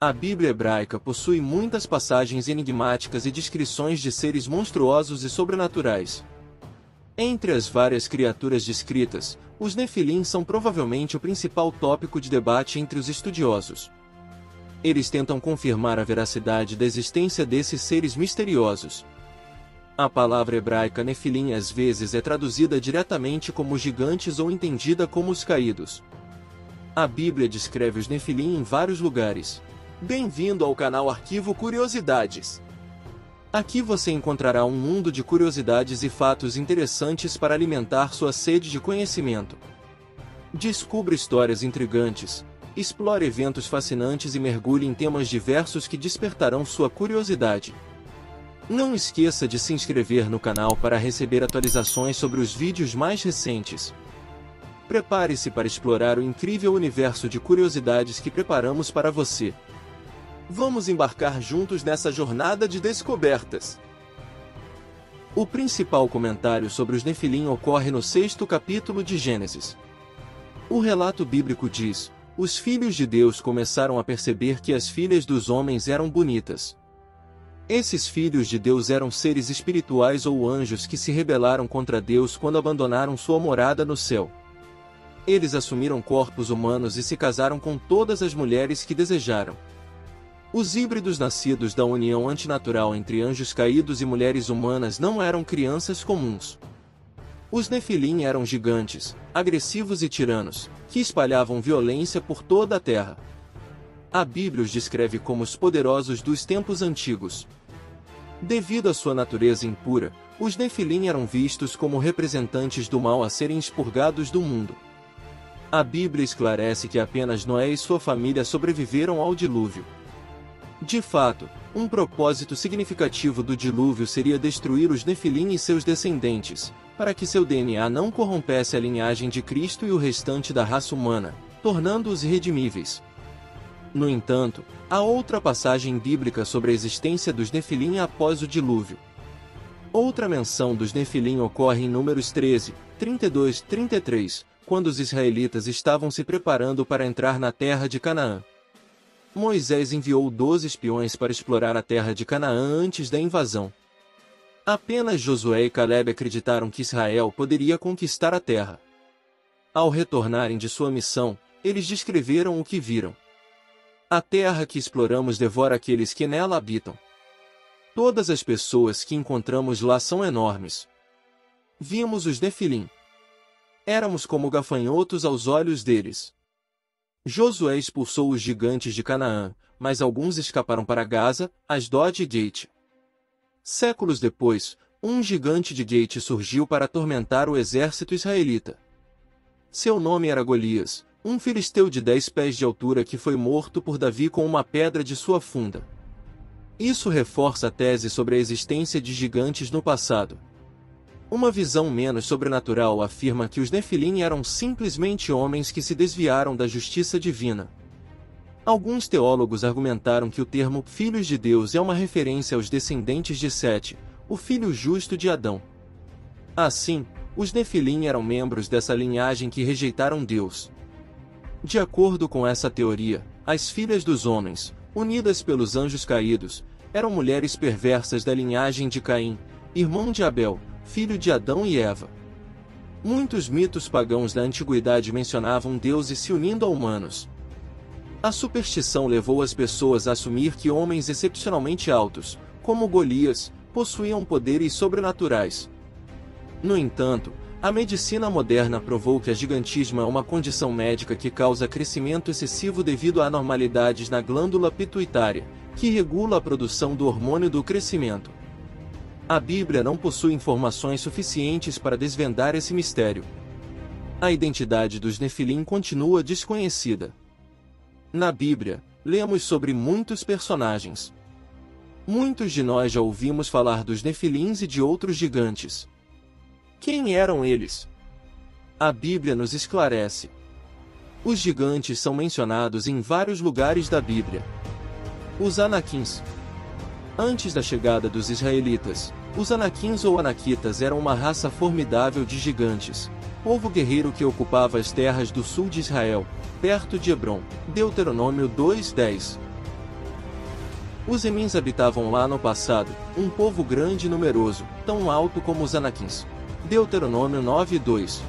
A Bíblia hebraica possui muitas passagens enigmáticas e descrições de seres monstruosos e sobrenaturais. Entre as várias criaturas descritas, os Nefilim são provavelmente o principal tópico de debate entre os estudiosos. Eles tentam confirmar a veracidade da existência desses seres misteriosos. A palavra hebraica Nefilim às vezes é traduzida diretamente como gigantes ou entendida como os caídos. A Bíblia descreve os Nefilim em vários lugares. Bem-vindo ao canal Arquivo Curiosidades. Aqui você encontrará um mundo de curiosidades e fatos interessantes para alimentar sua sede de conhecimento. Descubra histórias intrigantes, explore eventos fascinantes e mergulhe em temas diversos que despertarão sua curiosidade. Não esqueça de se inscrever no canal para receber atualizações sobre os vídeos mais recentes. Prepare-se para explorar o incrível universo de curiosidades que preparamos para você. Vamos embarcar juntos nessa jornada de descobertas. O principal comentário sobre os Nefilim ocorre no 6º capítulo de Gênesis. O relato bíblico diz: os filhos de Deus começaram a perceber que as filhas dos homens eram bonitas. Esses filhos de Deus eram seres espirituais ou anjos que se rebelaram contra Deus quando abandonaram sua morada no céu. Eles assumiram corpos humanos e se casaram com todas as mulheres que desejaram. Os híbridos nascidos da união antinatural entre anjos caídos e mulheres humanas não eram crianças comuns. Os Nefilim eram gigantes, agressivos e tiranos, que espalhavam violência por toda a terra. A Bíblia os descreve como os poderosos dos tempos antigos. Devido à sua natureza impura, os Nefilim eram vistos como representantes do mal a serem expurgados do mundo. A Bíblia esclarece que apenas Noé e sua família sobreviveram ao dilúvio. De fato, um propósito significativo do dilúvio seria destruir os Nefilim e seus descendentes, para que seu DNA não corrompesse a linhagem de Cristo e o restante da raça humana, tornando-os irredimíveis. No entanto, há outra passagem bíblica sobre a existência dos Nefilim após o dilúvio. Outra menção dos Nefilim ocorre em Números 13, 32-33, quando os israelitas estavam se preparando para entrar na terra de Canaã. Moisés enviou 12 espiões para explorar a terra de Canaã antes da invasão. Apenas Josué e Calebe acreditaram que Israel poderia conquistar a terra. Ao retornarem de sua missão, eles descreveram o que viram. A terra que exploramos devora aqueles que nela habitam. Todas as pessoas que encontramos lá são enormes. Vimos os Nefilim. Éramos como gafanhotos aos olhos deles. Josué expulsou os gigantes de Canaã, mas alguns escaparam para Gaza, Asdod e Gate. Séculos depois, um gigante de Gate surgiu para atormentar o exército israelita. Seu nome era Golias, um filisteu de 10 pés de altura que foi morto por Davi com uma pedra de sua funda. Isso reforça a tese sobre a existência de gigantes no passado. Uma visão menos sobrenatural afirma que os Nefilim eram simplesmente homens que se desviaram da justiça divina. Alguns teólogos argumentaram que o termo Filhos de Deus é uma referência aos descendentes de Sete, o filho justo de Adão. Assim, os Nefilim eram membros dessa linhagem que rejeitaram Deus. De acordo com essa teoria, as filhas dos homens, unidas pelos anjos caídos, eram mulheres perversas da linhagem de Caim, irmão de Abel, filho de Adão e Eva. Muitos mitos pagãos da antiguidade mencionavam deuses se unindo a humanos. A superstição levou as pessoas a assumir que homens excepcionalmente altos, como Golias, possuíam poderes sobrenaturais. No entanto, a medicina moderna provou que a gigantismo é uma condição médica que causa crescimento excessivo devido a anormalidades na glândula pituitária, que regula a produção do hormônio do crescimento. A Bíblia não possui informações suficientes para desvendar esse mistério. A identidade dos Nefilim continua desconhecida. Na Bíblia, lemos sobre muitos personagens. Muitos de nós já ouvimos falar dos Nefilins e de outros gigantes. Quem eram eles? A Bíblia nos esclarece. Os gigantes são mencionados em vários lugares da Bíblia. Os Anaquins. Antes da chegada dos israelitas, os Anaquins ou Anaquitas eram uma raça formidável de gigantes, povo guerreiro que ocupava as terras do sul de Israel, perto de Hebrom, Deuteronômio 2:10. Os Emins habitavam lá no passado, um povo grande e numeroso, tão alto como os Anaquins. Deuteronômio 9:2.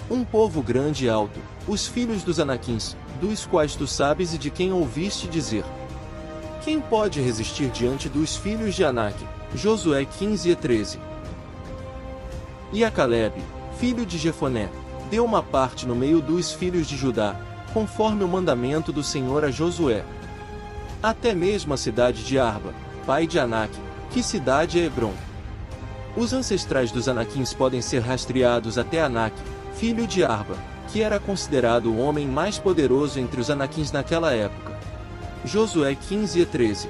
Um povo grande e alto, os filhos dos Anaquins, dos quais tu sabes e de quem ouviste dizer. Quem pode resistir diante dos filhos de Anak? Josué 15:13. E a Calebe, filho de Jefoné, deu uma parte no meio dos filhos de Judá, conforme o mandamento do Senhor a Josué. Até mesmo a cidade de Arba, pai de Anak, que cidade é Hebron. Os ancestrais dos Anaquins podem ser rastreados até Anak, filho de Arba, que era considerado o homem mais poderoso entre os Anaquins naquela época. Josué 15:13.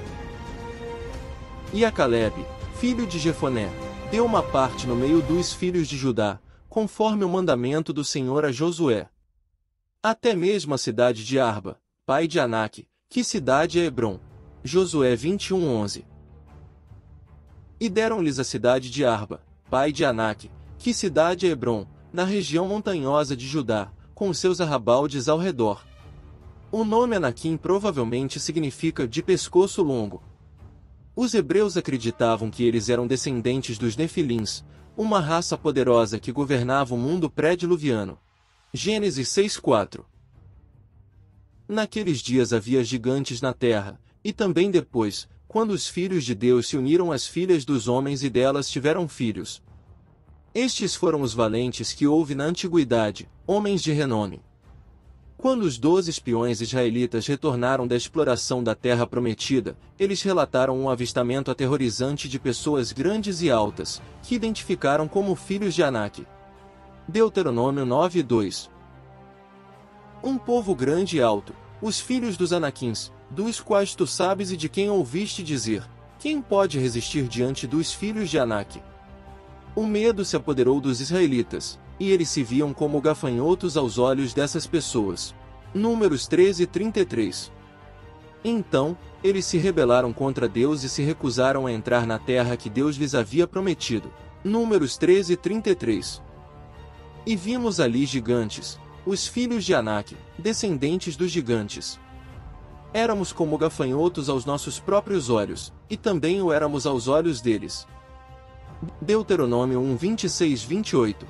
E a Calebe, filho de Jefoné, deu uma parte no meio dos filhos de Judá, conforme o mandamento do Senhor a Josué. Até mesmo a cidade de Arba, pai de Anak, que cidade é Hebron. Josué 21:11. E deram-lhes a cidade de Arba, pai de Anak, que cidade é Hebron, na região montanhosa de Judá, com seus arrabaldes ao redor. O nome Anaquim provavelmente significa de pescoço longo. Os hebreus acreditavam que eles eram descendentes dos Nefilins, uma raça poderosa que governava o mundo pré-diluviano. Gênesis 6:4. Naqueles dias havia gigantes na terra, e também depois, quando os filhos de Deus se uniram às filhas dos homens e delas tiveram filhos. Estes foram os valentes que houve na antiguidade, homens de renome. Quando os 12 espiões israelitas retornaram da exploração da terra prometida, eles relataram um avistamento aterrorizante de pessoas grandes e altas, que identificaram como filhos de Anak. Deuteronômio 9:2. Um povo grande e alto, os filhos dos Anaquins, dos quais tu sabes e de quem ouviste dizer, quem pode resistir diante dos filhos de Anak? O medo se apoderou dos israelitas, e eles se viam como gafanhotos aos olhos dessas pessoas. Números 13:33. Então, eles se rebelaram contra Deus e se recusaram a entrar na terra que Deus lhes havia prometido. Números 13:33. E vimos ali gigantes, os filhos de Anak, descendentes dos gigantes. Éramos como gafanhotos aos nossos próprios olhos, e também o éramos aos olhos deles. Deuteronômio 1:26-28.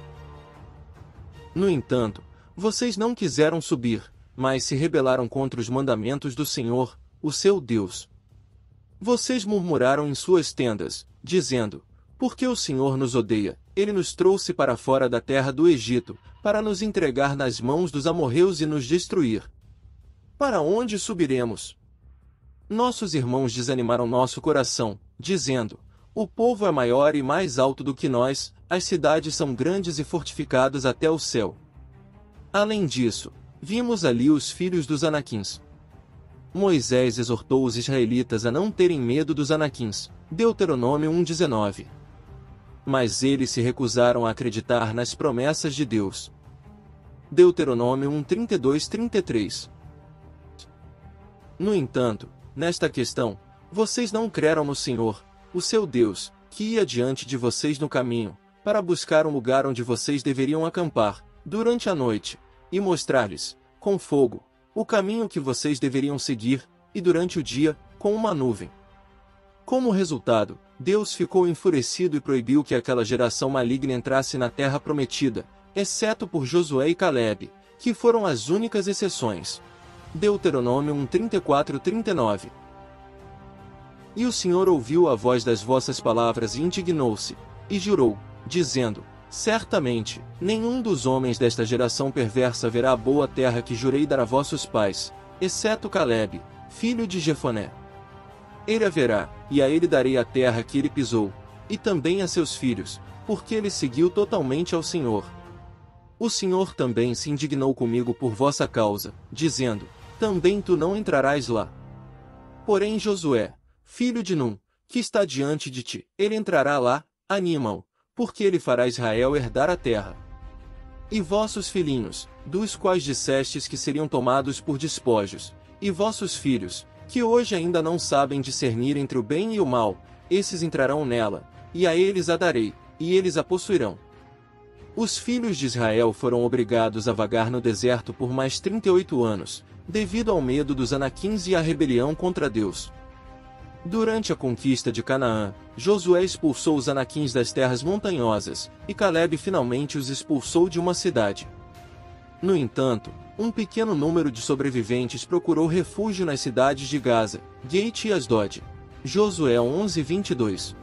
No entanto, vocês não quiseram subir, mas se rebelaram contra os mandamentos do Senhor, o seu Deus. Vocês murmuraram em suas tendas, dizendo, porque o Senhor nos odeia, ele nos trouxe para fora da terra do Egito, para nos entregar nas mãos dos amorreus e nos destruir. Para onde subiremos? Nossos irmãos desanimaram nosso coração, dizendo, o povo é maior e mais alto do que nós, as cidades são grandes e fortificadas até o céu. Além disso, vimos ali os filhos dos Anaquins. Moisés exortou os israelitas a não terem medo dos Anaquins, Deuteronômio 1:19. Mas eles se recusaram a acreditar nas promessas de Deus. Deuteronômio 1:32-33. No entanto, nesta questão, vocês não creram no Senhor, o seu Deus, que ia diante de vocês no caminho, para buscar um lugar onde vocês deveriam acampar, durante a noite, e mostrar-lhes, com fogo, o caminho que vocês deveriam seguir, e durante o dia, com uma nuvem. Como resultado, Deus ficou enfurecido e proibiu que aquela geração maligna entrasse na terra prometida, exceto por Josué e Calebe, que foram as únicas exceções. Deuteronômio 1:34-39. E o Senhor ouviu a voz das vossas palavras e indignou-se, e jurou, dizendo, certamente, nenhum dos homens desta geração perversa verá a boa terra que jurei dar a vossos pais, exceto Calebe, filho de Jefoné. Ele a verá, e a ele darei a terra que ele pisou, e também a seus filhos, porque ele seguiu totalmente ao Senhor. O Senhor também se indignou comigo por vossa causa, dizendo, também tu não entrarás lá. Porém Josué, filho de Num, que está diante de ti, ele entrará lá, anima-o, porque ele fará Israel herdar a terra. E vossos filhinhos, dos quais dissestes que seriam tomados por despojos, e vossos filhos, que hoje ainda não sabem discernir entre o bem e o mal, esses entrarão nela, e a eles a darei, e eles a possuirão. Os filhos de Israel foram obrigados a vagar no deserto por mais 38 anos, devido ao medo dos Anaquins e à rebelião contra Deus. Durante a conquista de Canaã, Josué expulsou os Anaquins das terras montanhosas, e Caleb finalmente os expulsou de uma cidade. No entanto, um pequeno número de sobreviventes procurou refúgio nas cidades de Gaza, Gate e Asdod. Josué 11:22.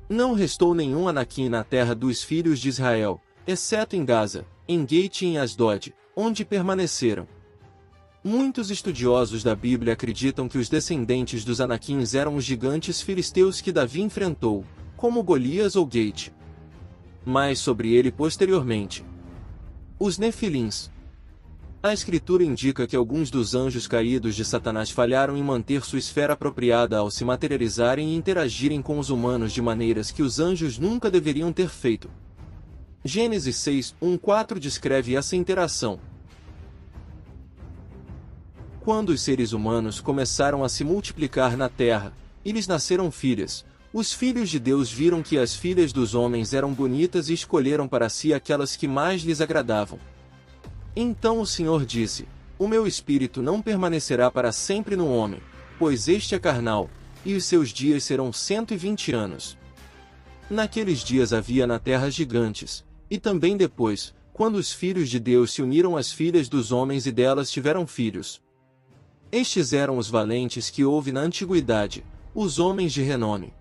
Não restou nenhum Anaquim na terra dos filhos de Israel, exceto em Gaza, em Gate e em Asdod, onde permaneceram. Muitos estudiosos da Bíblia acreditam que os descendentes dos Anaquins eram os gigantes filisteus que Davi enfrentou, como Golias ou Gate. Mais sobre ele posteriormente. Os Nefilins. A Escritura indica que alguns dos anjos caídos de Satanás falharam em manter sua esfera apropriada ao se materializarem e interagirem com os humanos de maneiras que os anjos nunca deveriam ter feito. Gênesis 6:1-4 descreve essa interação. Quando os seres humanos começaram a se multiplicar na terra, e lhes nasceram filhas, os filhos de Deus viram que as filhas dos homens eram bonitas e escolheram para si aquelas que mais lhes agradavam. Então o Senhor disse: O meu espírito não permanecerá para sempre no homem, pois este é carnal, e os seus dias serão 120 anos. Naqueles dias havia na terra gigantes, e também depois, quando os filhos de Deus se uniram às filhas dos homens e delas tiveram filhos. Estes eram os valentes que houve na antiguidade, os homens de renome.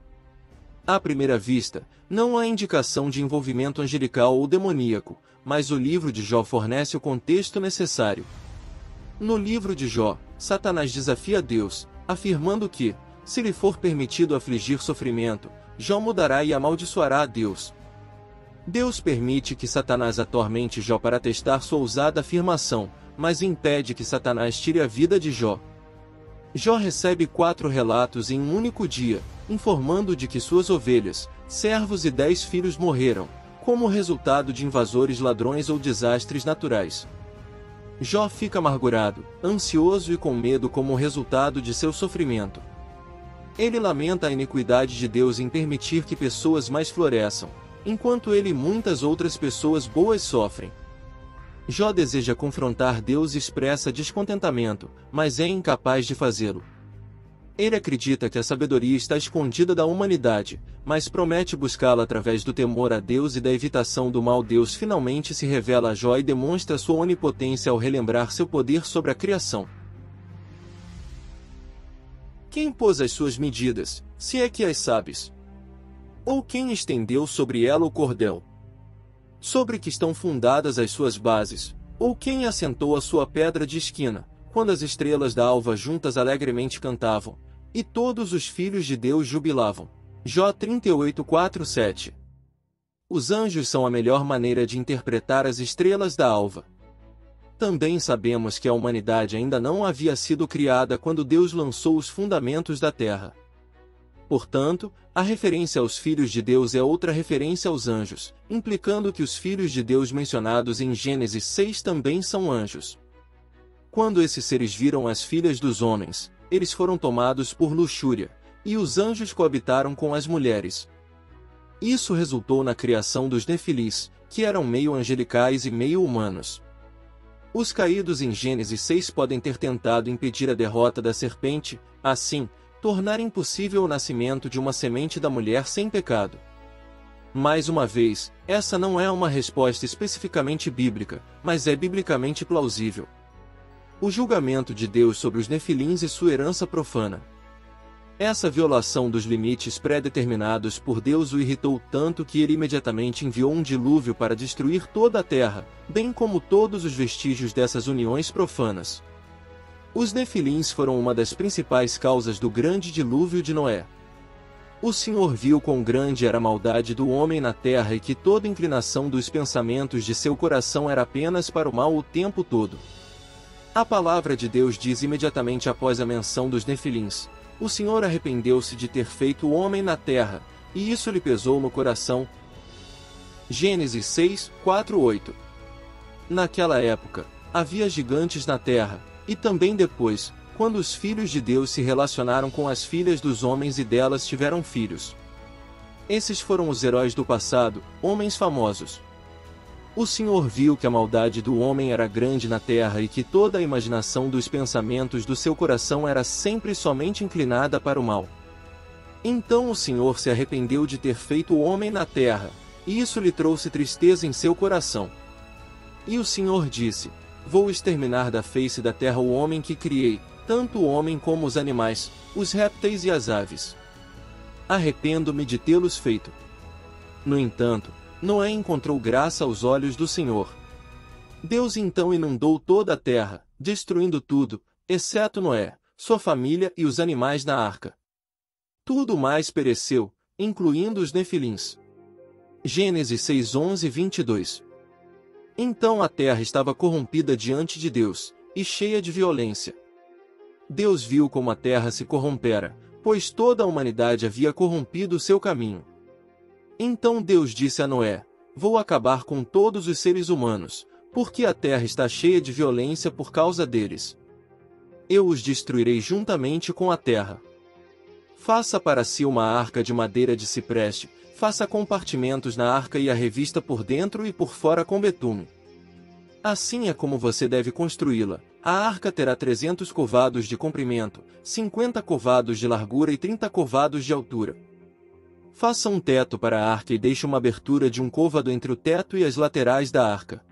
À primeira vista, não há indicação de envolvimento angelical ou demoníaco, mas o livro de Jó fornece o contexto necessário. No livro de Jó, Satanás desafia Deus, afirmando que, se lhe for permitido afligir sofrimento, Jó mudará e amaldiçoará a Deus. Deus permite que Satanás atormente Jó para testar sua ousada afirmação, mas impede que Satanás tire a vida de Jó. Jó recebe 4 relatos em um único dia, informando de que suas ovelhas, servos e 10 filhos morreram, como resultado de invasores ladrões ou desastres naturais. Jó fica amargurado, ansioso e com medo como resultado de seu sofrimento. Ele lamenta a iniquidade de Deus em permitir que pessoas mais floresçam, enquanto ele e muitas outras pessoas boas sofrem. Jó deseja confrontar Deus e expressa descontentamento, mas é incapaz de fazê-lo. Ele acredita que a sabedoria está escondida da humanidade, mas promete buscá-la através do temor a Deus e da evitação do mal. Deus finalmente se revela a Jó e demonstra sua onipotência ao relembrar seu poder sobre a criação. Quem pôs as suas medidas, se é que as sabes? Ou quem estendeu sobre ela o cordel? Sobre que estão fundadas as suas bases, ou quem assentou a sua pedra de esquina, quando as estrelas da alva juntas alegremente cantavam, e todos os filhos de Deus jubilavam. Jó 38:4-7. Os anjos são a melhor maneira de interpretar as estrelas da alva. Também sabemos que a humanidade ainda não havia sido criada quando Deus lançou os fundamentos da terra. Portanto, a referência aos filhos de Deus é outra referência aos anjos, implicando que os filhos de Deus mencionados em Gênesis 6 também são anjos. Quando esses seres viram as filhas dos homens, eles foram tomados por luxúria, e os anjos coabitaram com as mulheres. Isso resultou na criação dos Nefilis, que eram meio angelicais e meio humanos. Os caídos em Gênesis 6 podem ter tentado impedir a derrota da serpente, assim, tornar impossível o nascimento de uma semente da mulher sem pecado. Mais uma vez, essa não é uma resposta especificamente bíblica, mas é biblicamente plausível. O julgamento de Deus sobre os Nefilins e sua herança profana. Essa violação dos limites pré-determinados por Deus o irritou tanto que ele imediatamente enviou um dilúvio para destruir toda a terra, bem como todos os vestígios dessas uniões profanas. Os Nefilins foram uma das principais causas do grande dilúvio de Noé. O Senhor viu quão grande era a maldade do homem na terra e que toda inclinação dos pensamentos de seu coração era apenas para o mal o tempo todo. A palavra de Deus diz imediatamente após a menção dos Nefilins: o Senhor arrependeu-se de ter feito o homem na terra, e isso lhe pesou no coração. Gênesis 6, 4-8. Naquela época, havia gigantes na terra, e também depois, quando os filhos de Deus se relacionaram com as filhas dos homens e delas tiveram filhos. Esses foram os heróis do passado, homens famosos. O Senhor viu que a maldade do homem era grande na terra e que toda a imaginação dos pensamentos do seu coração era sempre somente inclinada para o mal. Então o Senhor se arrependeu de ter feito o homem na terra, e isso lhe trouxe tristeza em seu coração. E o Senhor disse: Vou exterminar da face da terra o homem que criei, tanto o homem como os animais, os répteis e as aves. Arrependo-me de tê-los feito. No entanto, Noé encontrou graça aos olhos do Senhor. Deus então inundou toda a terra, destruindo tudo, exceto Noé, sua família e os animais da arca. Tudo mais pereceu, incluindo os nefilins. Gênesis 6:11-22. Então a terra estava corrompida diante de Deus, e cheia de violência. Deus viu como a terra se corrompera, pois toda a humanidade havia corrompido o seu caminho. Então Deus disse a Noé: Vou acabar com todos os seres humanos, porque a terra está cheia de violência por causa deles. Eu os destruirei juntamente com a terra. Faça para si uma arca de madeira de cipreste, faça compartimentos na arca e a revista por dentro e por fora com betume. Assim é como você deve construí-la. A arca terá 300 covados de comprimento, 50 covados de largura e 30 covados de altura. Faça um teto para a arca e deixe uma abertura de um côvado entre o teto e as laterais da arca.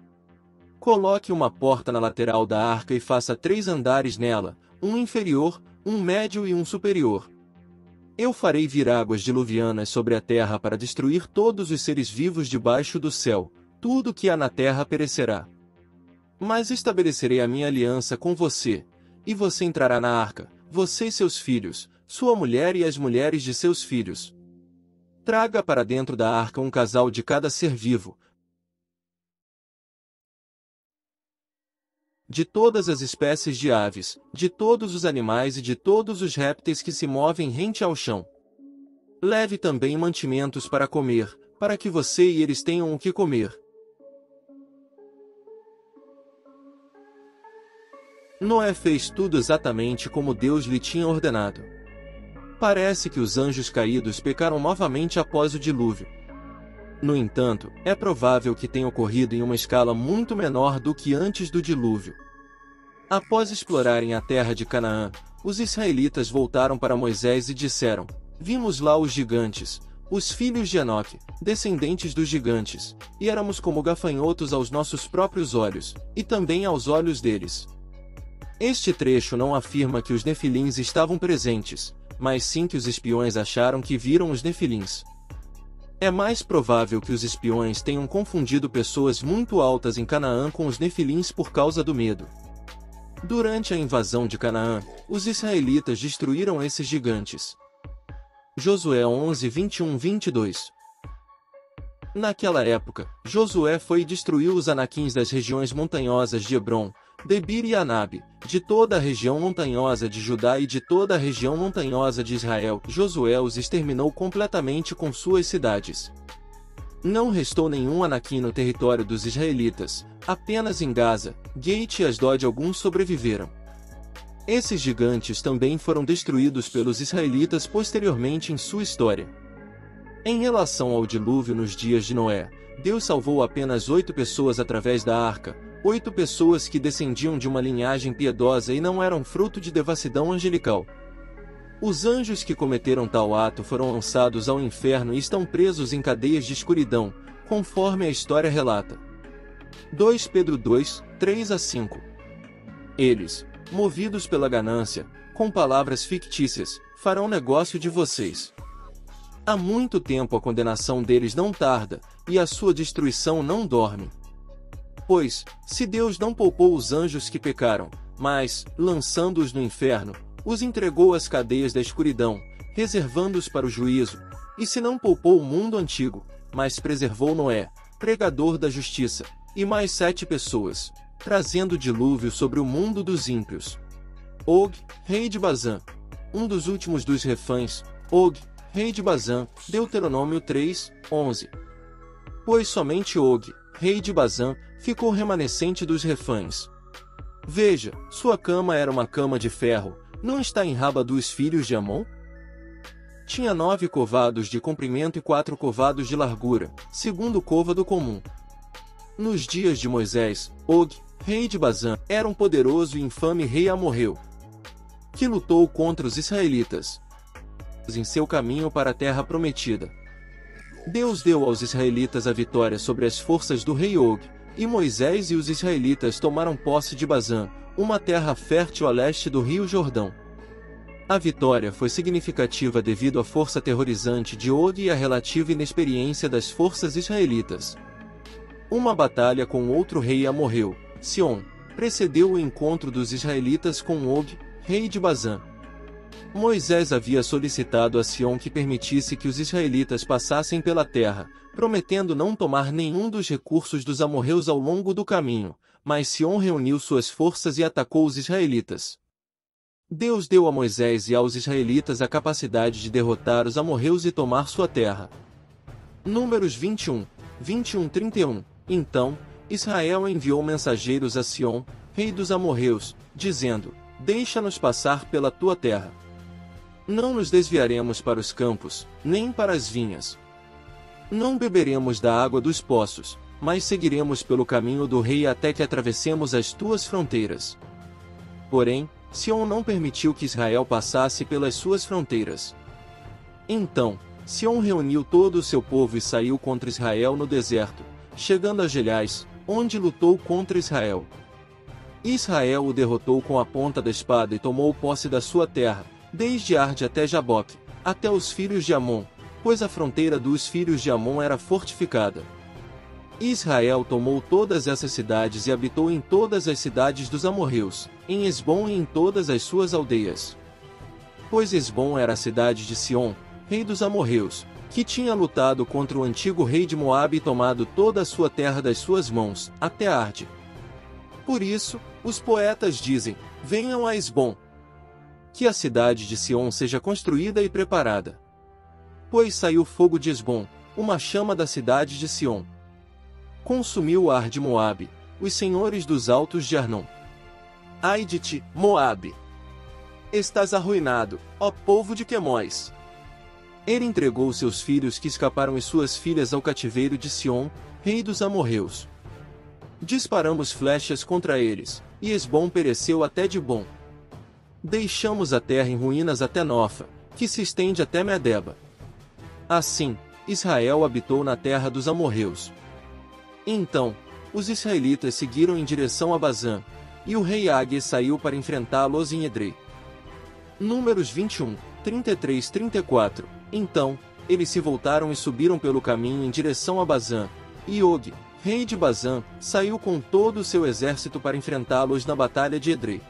Coloque uma porta na lateral da arca e faça 3 andares nela, um inferior, um médio e um superior. Eu farei vir águas diluvianas sobre a terra para destruir todos os seres vivos debaixo do céu, tudo que há na terra perecerá. Mas estabelecerei a minha aliança com você, e você entrará na arca, você e seus filhos, sua mulher e as mulheres de seus filhos. Traga para dentro da arca um casal de cada ser vivo, de todas as espécies de aves, de todos os animais e de todos os répteis que se movem rente ao chão. Leve também mantimentos para comer, para que você e eles tenham o que comer. Noé fez tudo exatamente como Deus lhe tinha ordenado. Parece que os anjos caídos pecaram novamente após o dilúvio. No entanto, é provável que tenha ocorrido em uma escala muito menor do que antes do dilúvio. Após explorarem a terra de Canaã, os israelitas voltaram para Moisés e disseram: Vimos lá os gigantes, os filhos de Enoque, descendentes dos gigantes, e éramos como gafanhotos aos nossos próprios olhos, e também aos olhos deles. Este trecho não afirma que os nefilins estavam presentes, mas sim que os espiões acharam que viram os nefilins. É mais provável que os espiões tenham confundido pessoas muito altas em Canaã com os nefilins por causa do medo. Durante a invasão de Canaã, os israelitas destruíram esses gigantes. Josué 11:21-22. Naquela época, Josué foi e destruiu os anaquins das regiões montanhosas de Hebrom, Debir e Anabe, de toda a região montanhosa de Judá e de toda a região montanhosa de Israel. Josué os exterminou completamente com suas cidades. Não restou nenhum anaquim no território dos israelitas, apenas em Gaza, Gate e Asdod alguns sobreviveram. Esses gigantes também foram destruídos pelos israelitas posteriormente em sua história. Em relação ao dilúvio nos dias de Noé, Deus salvou apenas 8 pessoas através da arca, 8 pessoas que descendiam de uma linhagem piedosa e não eram fruto de devassidão angelical. Os anjos que cometeram tal ato foram lançados ao inferno e estão presos em cadeias de escuridão, conforme a história relata. 2 Pedro 2, 3-5. Eles, movidos pela ganância, com palavras fictícias, farão negócio de vocês. Há muito tempo a condenação deles não tarda, e a sua destruição não dorme. Pois, se Deus não poupou os anjos que pecaram, mas, lançando-os no inferno, os entregou às cadeias da escuridão, reservando-os para o juízo, e se não poupou o mundo antigo, mas preservou Noé, pregador da justiça, e mais 7 pessoas, trazendo dilúvio sobre o mundo dos ímpios. Og, rei de Bazã. Um dos últimos dos refães, Og, rei de Bazã, Deuteronômio 3, 11. Pois somente Og, rei de Bazã, ficou remanescente dos refães. Veja, sua cama era uma cama de ferro, não está em Raba dos filhos de Amon? Tinha 9 covados de comprimento e 4 covados de largura, segundo o côvado comum. Nos dias de Moisés, Og, rei de Bazã, era um poderoso e infame rei amorreu, que lutou contra os israelitas em seu caminho para a terra prometida. Deus deu aos israelitas a vitória sobre as forças do rei Og, e Moisés e os israelitas tomaram posse de Bazã, uma terra fértil a leste do rio Jordão. A vitória foi significativa devido à força aterrorizante de Og e à relativa inexperiência das forças israelitas. Uma batalha com outro rei amorreu, Sion, precedeu o encontro dos israelitas com Og, rei de Bazã. Moisés havia solicitado a Sion que permitisse que os israelitas passassem pela terra, prometendo não tomar nenhum dos recursos dos amorreus ao longo do caminho, mas Sion reuniu suas forças e atacou os israelitas. Deus deu a Moisés e aos israelitas a capacidade de derrotar os amorreus e tomar sua terra. Números 21, 31. Então, Israel enviou mensageiros a Sion, rei dos amorreus, dizendo: Deixa-nos passar pela tua terra. Não nos desviaremos para os campos, nem para as vinhas. Não beberemos da água dos poços, mas seguiremos pelo caminho do rei até que atravessemos as tuas fronteiras. Porém, Sion não permitiu que Israel passasse pelas suas fronteiras. Então, Sion reuniu todo o seu povo e saiu contra Israel no deserto, chegando a Gelais, onde lutou contra Israel. Israel o derrotou com a ponta da espada e tomou posse da sua terra, desde Arde até Jaboque, até os filhos de Amon, pois a fronteira dos filhos de Amon era fortificada. Israel tomou todas essas cidades e habitou em todas as cidades dos amorreus, em Esbom e em todas as suas aldeias. Pois Esbom era a cidade de Sion, rei dos amorreus, que tinha lutado contra o antigo rei de Moabe e tomado toda a sua terra das suas mãos, até Arde. Por isso, os poetas dizem: venham a Esbom. Que a cidade de Sion seja construída e preparada. Pois saiu fogo de Esbom, uma chama da cidade de Sion. Consumiu Ar de Moabe, os senhores dos altos de Arnon. Ai de ti, Moabe! Estás arruinado, ó povo de Quemós! Ele entregou seus filhos que escaparam e suas filhas ao cativeiro de Sion, rei dos amorreus. Disparamos flechas contra eles, e Esbom pereceu até Dibom. Deixamos a terra em ruínas até Nofa, que se estende até Medeba. Assim, Israel habitou na terra dos amorreus. Então, os israelitas seguiram em direção a Bazã, e o rei Águe saiu para enfrentá-los em Edrei. Números 21, 33-34. Então, eles se voltaram e subiram pelo caminho em direção a Bazã, e Og, rei de Bazã, saiu com todo o seu exército para enfrentá-los na batalha de Edrei.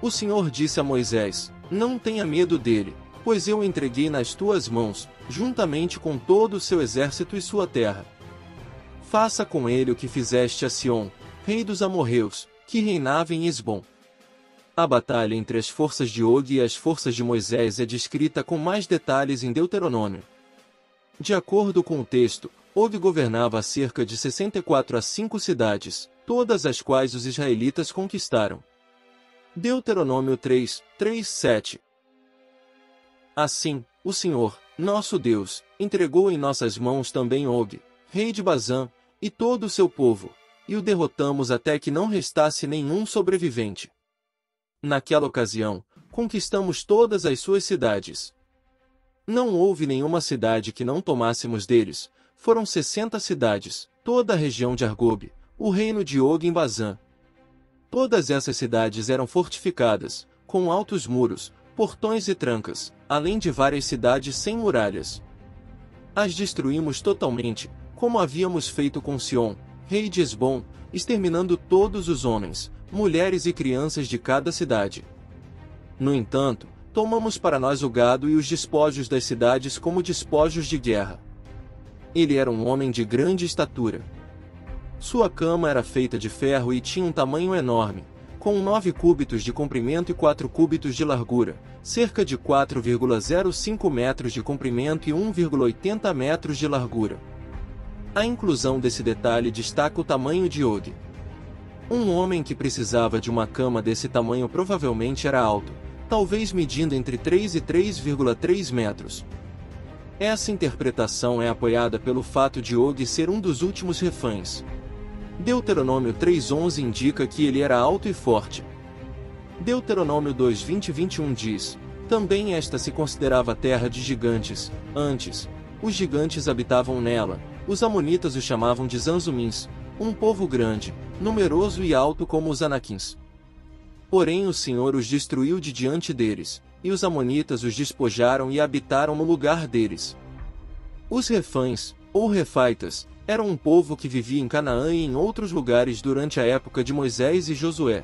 O Senhor disse a Moisés: Não tenha medo dele, pois eu o entreguei nas tuas mãos, juntamente com todo o seu exército e sua terra. Faça com ele o que fizeste a Sion, rei dos amorreus, que reinava em Esbom. A batalha entre as forças de Og e as forças de Moisés é descrita com mais detalhes em Deuteronômio. De acordo com o texto, Og governava cerca de 64 a 5 cidades, todas as quais os israelitas conquistaram. Deuteronômio 3:7. Assim, o Senhor, nosso Deus, entregou em nossas mãos também Og, rei de Bazã, e todo o seu povo, e o derrotamos até que não restasse nenhum sobrevivente. Naquela ocasião, conquistamos todas as suas cidades. Não houve nenhuma cidade que não tomássemos deles, foram 60 cidades, toda a região de Argobe, o reino de Og em Bazã. Todas essas cidades eram fortificadas, com altos muros, portões e trancas, além de várias cidades sem muralhas. As destruímos totalmente, como havíamos feito com Sion, rei de Esbom, exterminando todos os homens, mulheres e crianças de cada cidade. No entanto, tomamos para nós o gado e os despojos das cidades como despojos de guerra. Ele era um homem de grande estatura. Sua cama era feita de ferro e tinha um tamanho enorme, com 9 cúbitos de comprimento e 4 cúbitos de largura, cerca de 4,05 metros de comprimento e 1,80 metros de largura. A inclusão desse detalhe destaca o tamanho de Og. Um homem que precisava de uma cama desse tamanho provavelmente era alto, talvez medindo entre 3 e 3,3 metros. Essa interpretação é apoiada pelo fato de Og ser um dos últimos refães. Deuteronômio 3:11 indica que ele era alto e forte. Deuteronômio 2:20 e 21 diz: também esta se considerava terra de gigantes. Antes, os gigantes habitavam nela. Os amonitas os chamavam de Zanzumins, um povo grande, numeroso e alto como os Anaquins. Porém o Senhor os destruiu de diante deles, e os amonitas os despojaram e habitaram no lugar deles. Os Refães, ou Refaitas, eram um povo que vivia em Canaã e em outros lugares durante a época de Moisés e Josué.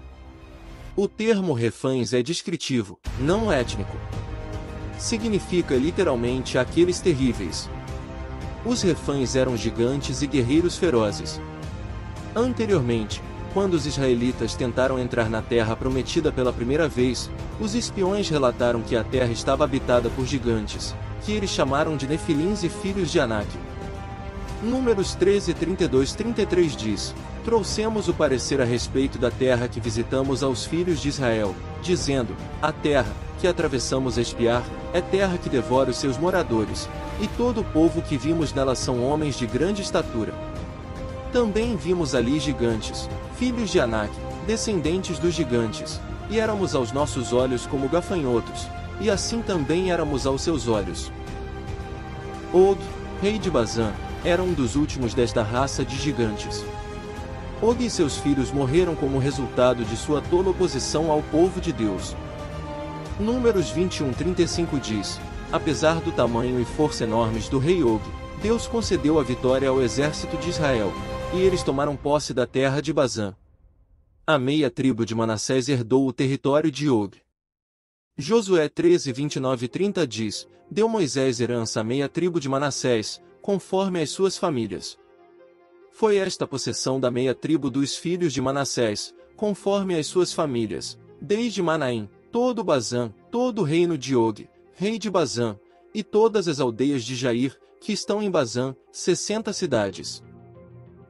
O termo Refães é descritivo, não étnico. Significa literalmente aqueles terríveis. Os Refães eram gigantes e guerreiros ferozes. Anteriormente, quando os israelitas tentaram entrar na terra prometida pela primeira vez, os espiões relataram que a terra estava habitada por gigantes, que eles chamaram de Nefilins e filhos de Anak. Números 13, 32-33 diz: trouxemos o parecer a respeito da terra que visitamos aos filhos de Israel, dizendo: a terra, que atravessamos a espiar, é terra que devora os seus moradores, e todo o povo que vimos nela são homens de grande estatura. Também vimos ali gigantes, filhos de Anak, descendentes dos gigantes, e éramos aos nossos olhos como gafanhotos, e assim também éramos aos seus olhos. Og, rei de Bazã, era um dos últimos desta raça de gigantes. Og e seus filhos morreram como resultado de sua tola oposição ao povo de Deus. Números 21:35 diz: apesar do tamanho e força enormes do rei Og, Deus concedeu a vitória ao exército de Israel, e eles tomaram posse da terra de Bazã. A meia tribo de Manassés herdou o território de Og. Josué 13:29-30 diz: deu Moisés herança à meia tribo de Manassés, conforme as suas famílias. Foi esta a possessão da meia tribo dos filhos de Manassés, conforme as suas famílias, desde Manaim, todo Bazã, todo o reino de Og, rei de Bazã, e todas as aldeias de Jair, que estão em Bazã, 60 cidades.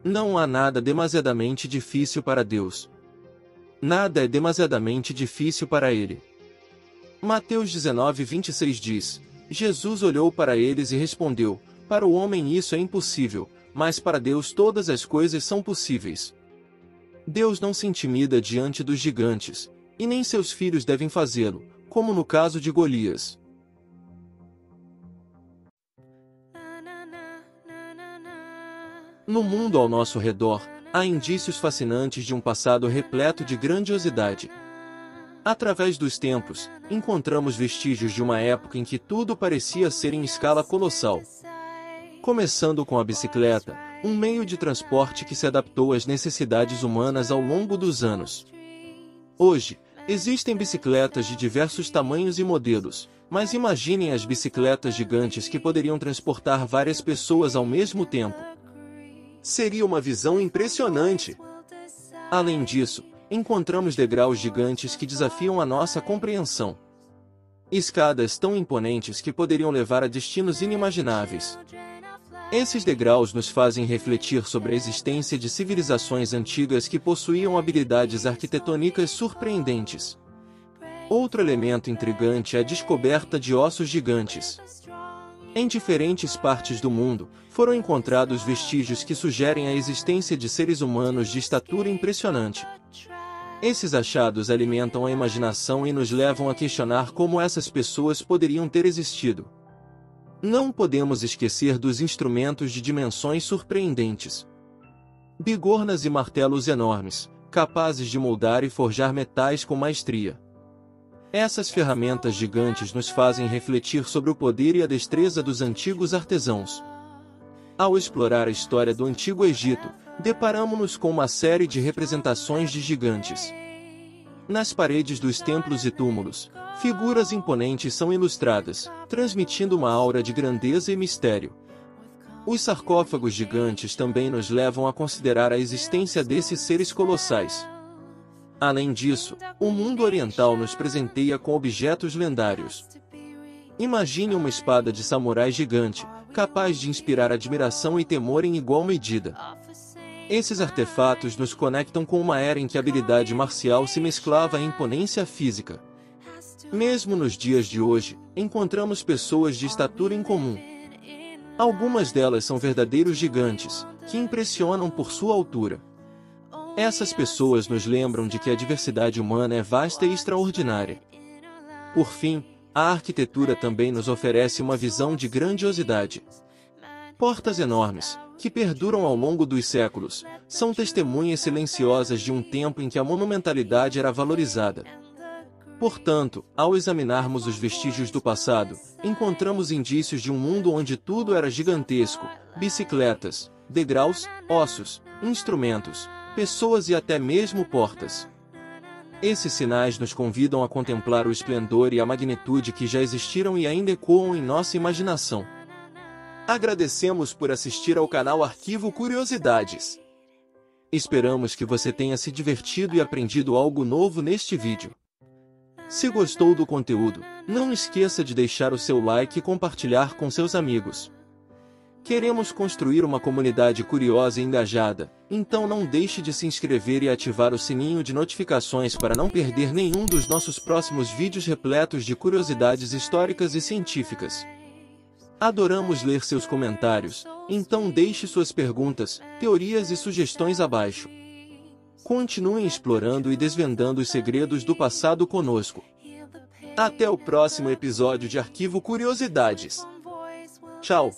Não há nada demasiadamente difícil para Deus. Nada é demasiadamente difícil para Ele. Mateus 19:26 diz: Jesus olhou para eles e respondeu: para o homem isso é impossível, mas para Deus todas as coisas são possíveis. Deus não se intimida diante dos gigantes, e nem seus filhos devem fazê-lo, como no caso de Golias. No mundo ao nosso redor, há indícios fascinantes de um passado repleto de grandiosidade. Através dos tempos, encontramos vestígios de uma época em que tudo parecia ser em escala colossal. Começando com a bicicleta, um meio de transporte que se adaptou às necessidades humanas ao longo dos anos. Hoje, existem bicicletas de diversos tamanhos e modelos, mas imaginem as bicicletas gigantes que poderiam transportar várias pessoas ao mesmo tempo. Seria uma visão impressionante. Além disso, encontramos degraus gigantes que desafiam a nossa compreensão. Escadas tão imponentes que poderiam levar a destinos inimagináveis. Esses degraus nos fazem refletir sobre a existência de civilizações antigas que possuíam habilidades arquitetônicas surpreendentes. Outro elemento intrigante é a descoberta de ossos gigantes. Em diferentes partes do mundo, foram encontrados vestígios que sugerem a existência de seres humanos de estatura impressionante. Esses achados alimentam a imaginação e nos levam a questionar como essas pessoas poderiam ter existido. Não podemos esquecer dos instrumentos de dimensões surpreendentes. Bigornas e martelos enormes, capazes de moldar e forjar metais com maestria. Essas ferramentas gigantes nos fazem refletir sobre o poder e a destreza dos antigos artesãos. Ao explorar a história do Antigo Egito, deparamo-nos com uma série de representações de gigantes. Nas paredes dos templos e túmulos, figuras imponentes são ilustradas, transmitindo uma aura de grandeza e mistério. Os sarcófagos gigantes também nos levam a considerar a existência desses seres colossais. Além disso, o mundo oriental nos presenteia com objetos lendários. Imagine uma espada de samurai gigante, capaz de inspirar admiração e temor em igual medida. Esses artefatos nos conectam com uma era em que a habilidade marcial se mesclava à imponência física. Mesmo nos dias de hoje, encontramos pessoas de estatura incomum. Algumas delas são verdadeiros gigantes, que impressionam por sua altura. Essas pessoas nos lembram de que a diversidade humana é vasta e extraordinária. Por fim, a arquitetura também nos oferece uma visão de grandiosidade. Portas enormes, que perduram ao longo dos séculos, são testemunhas silenciosas de um tempo em que a monumentalidade era valorizada. Portanto, ao examinarmos os vestígios do passado, encontramos indícios de um mundo onde tudo era gigantesco: bicicletas, degraus, ossos, instrumentos, pessoas e até mesmo portas. Esses sinais nos convidam a contemplar o esplendor e a magnitude que já existiram e ainda ecoam em nossa imaginação. Agradecemos por assistir ao canal Arquivo Curiosidades. Esperamos que você tenha se divertido e aprendido algo novo neste vídeo. Se gostou do conteúdo, não esqueça de deixar o seu like e compartilhar com seus amigos. Queremos construir uma comunidade curiosa e engajada, então não deixe de se inscrever e ativar o sininho de notificações para não perder nenhum dos nossos próximos vídeos repletos de curiosidades históricas e científicas. Adoramos ler seus comentários, então deixe suas perguntas, teorias e sugestões abaixo. Continuem explorando e desvendando os segredos do passado conosco. Até o próximo episódio de Arquivo Curiosidades. Tchau!